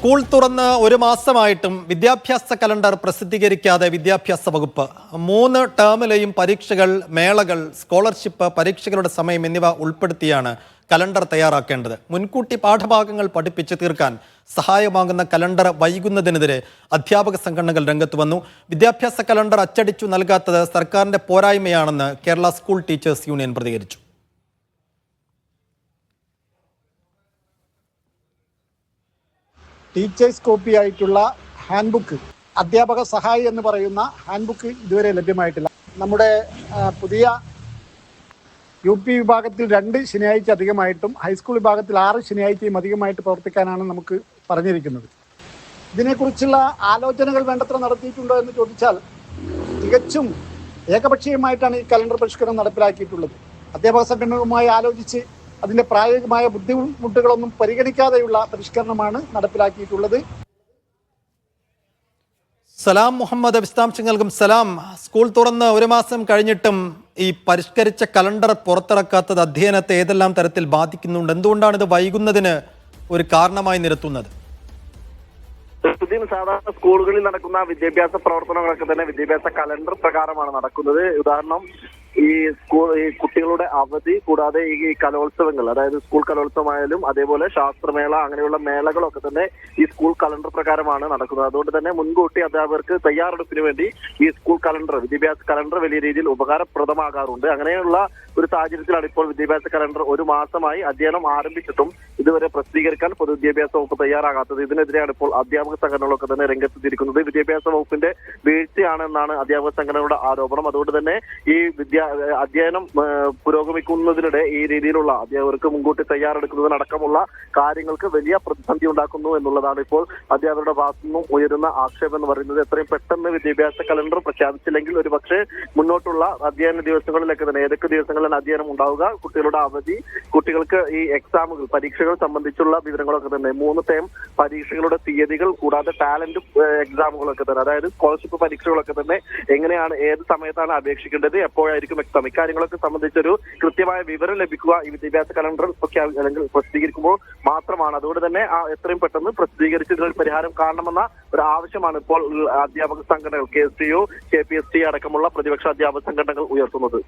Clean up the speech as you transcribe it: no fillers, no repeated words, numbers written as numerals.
School തുറന്ന് ഒരു മാസമായിട്ടും വിദ്യാഭ്യാസ കലണ്ടർ പ്രസിദ്ധീകരിക്കാതെ വിദ്യാഭ്യാസ വകുപ്പ് 3 ടേമിലെയും പരീക്ഷകൾ, മേളകൾ, സ്കോളർഷിപ്പ്, പരീക്ഷകളുടെ സമയം എന്നിവ ഉൾപ്പെടുത്തിയാണ് കലണ്ടർ തയ്യാറാക്കേണ്ടത്. മുൻകൂട്ടി പാഠഭാഗങ്ങൾ പഠിപ്പിച്ച് തീർക്കാൻ സഹായമാകുന്ന കലണ്ടർ വൈകുന്നതിനെതിരെ അധ്യാപക സംഘടനകൾ രംഗത്ത് വന്നു. വിദ്യാഭ്യാസ കലണ്ടർ അച്ചടിച്ചു നൽകാത്തത് സർക്കാരിന്റെ പോരായ്മയാണെന്ന് കേരള സ്കൂൾ ടീച്ചേഴ്സ് യൂണിയൻ പ്രതികരിച്ചു. ടീച്ചേഴ്സ് കോപ്പി ആയിട്ടുള്ള ഹാൻഡ് ബുക്ക്, അധ്യാപക സഹായി എന്ന് പറയുന്ന ഹാൻഡ് ബുക്ക് ഇതുവരെ ലഭ്യമായിട്ടില്ല. നമ്മുടെ പുതിയ UP വിഭാഗത്തിൽ 2 ശനിയാഴ്ച അധികമായിട്ടും ഹൈസ്കൂൾ വിഭാഗത്തിൽ 6 ശനിയാഴ്ചയും അധികമായിട്ട് പ്രവർത്തിക്കാനാണ് നമുക്ക് പറഞ്ഞിരിക്കുന്നത്. ഇതിനെക്കുറിച്ചുള്ള ആലോചനകൾ വേണ്ടത്ര നടത്തിയിട്ടുണ്ടോ എന്ന് ചോദിച്ചാൽ തികച്ചും ഏകപക്ഷീയമായിട്ടാണ് ഈ കലണ്ടർ പരിഷ്കരണം നടപ്പിലാക്കിയിട്ടുള്ളത്. അധ്യാപക സംഘടനകളുമായി ആലോചിച്ച് അതിൻ്റെ പ്രായോഗികമായ ബുദ്ധിമുട്ടുകളൊന്നും പരിഗണിക്കാതെയുള്ള പരിഷ്കരണമാണ് നടപ്പിലാക്കിയിട്ടുള്ളത്. സലാം മുഹമ്മദ് വിശദാംശങ്ങൾ നൽകും. സലാം, സ്കൂൾ തുറന്ന് ഒരു മാസം കഴിഞ്ഞിട്ടും ഈ പരിഷ്കരിച്ച കലണ്ടർ പുറത്തിറക്കാത്തത് അധ്യയനത്തെ ഏതെല്ലാം തരത്തിൽ ബാധിക്കുന്നുണ്ട്? എന്തുകൊണ്ടാണ് ഇത് വൈകുന്നതിന് ഒരു കാരണമായി നിരത്തുന്നത്? സാധാരണ സ്കൂളുകളിൽ നടക്കുന്ന വിദ്യാഭ്യാസ പ്രവർത്തനങ്ങളൊക്കെ തന്നെ വിദ്യാഭ്യാസ കലണ്ടർ പ്രകാരമാണ് നടക്കുന്നത്. ഉദാഹരണം, ഈ കുട്ടികളുടെ അവധി കൂടാതെ ഈ കലോത്സവങ്ങൾ, അതായത് സ്കൂൾ കലോത്സവമായാലും അതേപോലെ ശാസ്ത്രമേള, അങ്ങനെയുള്ള മേളകളൊക്കെ തന്നെ ഈ സ്കൂൾ കലണ്ടർ പ്രകാരമാണ് നടക്കുന്നത്. അതുകൊണ്ട് തന്നെ മുൻകൂട്ടി അധ്യാപകർക്ക് തയ്യാറെടുപ്പിന് വേണ്ടി ഈ സ്കൂൾ കലണ്ടർ, വിദ്യാഭ്യാസ കലണ്ടർ വലിയ രീതിയിൽ ഉപകാരപ്രദമാകാറുണ്ട്. അങ്ങനെയുള്ള ഒരു സാഹചര്യത്തിലാണ് ഇപ്പോൾ വിദ്യാഭ്യാസ കലണ്ടർ ഒരു മാസമായി അധ്യയനം ആരംഭിച്ചിട്ടും ഇതുവരെ പ്രസിദ്ധീകരിക്കാൻ പൊതുവിദ്യാഭ്യാസ വകുപ്പ് തയ്യാറാകാത്തത്. ഇതിനെതിരെയാണ് ഇപ്പോൾ അധ്യാപക സംഘടനകളൊക്കെ തന്നെ രംഗത്തെത്തിയിരിക്കുന്നത്. വിദ്യാഭ്യാസ വകുപ്പിന്റെ വീഴ്ചയാണെന്നാണ് അധ്യാപക സംഘടനകളുടെ ആരോപണം. അതുകൊണ്ട് തന്നെ ഈ അധ്യയനം പുരോഗമിക്കുന്നതിനിടെ ഈ രീതിയിലുള്ള അധ്യാപകർക്ക് മുൻകൂട്ടി തയ്യാറെടുക്കുന്നതിനടക്കമുള്ള കാര്യങ്ങൾക്ക് വലിയ പ്രതിസന്ധി ഉണ്ടാക്കുന്നു എന്നുള്ളതാണ് ഇപ്പോൾ അധ്യാപകരുടെ ഭാഗത്തു നിന്നും ഉയരുന്ന ആക്ഷേപം എന്ന് പറയുന്നത്. എത്രയും പെട്ടെന്ന് വിദ്യാഭ്യാസ കലണ്ടർ പ്രഖ്യാപിച്ചില്ലെങ്കിൽ ഒരുപക്ഷെ മുന്നോട്ടുള്ള അധ്യയന ദിവസങ്ങളിലൊക്കെ തന്നെ ഏതൊക്കെ ദിവസങ്ങളിലാണ് അധ്യയനം ഉണ്ടാവുക, കുട്ടികളുടെ അവധി, കുട്ടികൾക്ക് ഈ എക്സാമുകൾ, പരീക്ഷകൾ സംബന്ധിച്ചുള്ള വിവരങ്ങളൊക്കെ തന്നെ 3 ടേം പരീക്ഷകളുടെ തീയതികൾ കൂടാതെ ടാലന്റ് എക്സാമുകളൊക്കെ തന്നെ, അതായത് സ്കോളർഷിപ്പ് പരീക്ഷകളൊക്കെ തന്നെ എങ്ങനെയാണ്, ഏത് സമയത്താണ് അപേക്ഷിക്കേണ്ടത്, എപ്പോഴായിരിക്കും എക്സാം, ഇക്കാര്യങ്ങളൊക്കെ സംബന്ധിച്ചൊരു കൃത്യമായ വിവരം ലഭിക്കുക ഈ വിദ്യാഭ്യാസ കലണ്ടർ അല്ലെങ്കിൽ പ്രസിദ്ധീകരിക്കുമ്പോൾ മാത്രമാണ്. അതുകൊണ്ട് തന്നെ എത്രയും പെട്ടെന്ന് പ്രസിദ്ധീകരിച്ച് ഇതിനൊരു പരിഹാരം കാണണമെന്ന ഒരു ആവശ്യമാണ് ഇപ്പോൾ അധ്യാപക സംഘടനകൾ KSTU, KPST അടക്കമുള്ള പ്രതിപക്ഷ അധ്യാപക സംഘടനകൾ ഉയർത്തുന്നത്.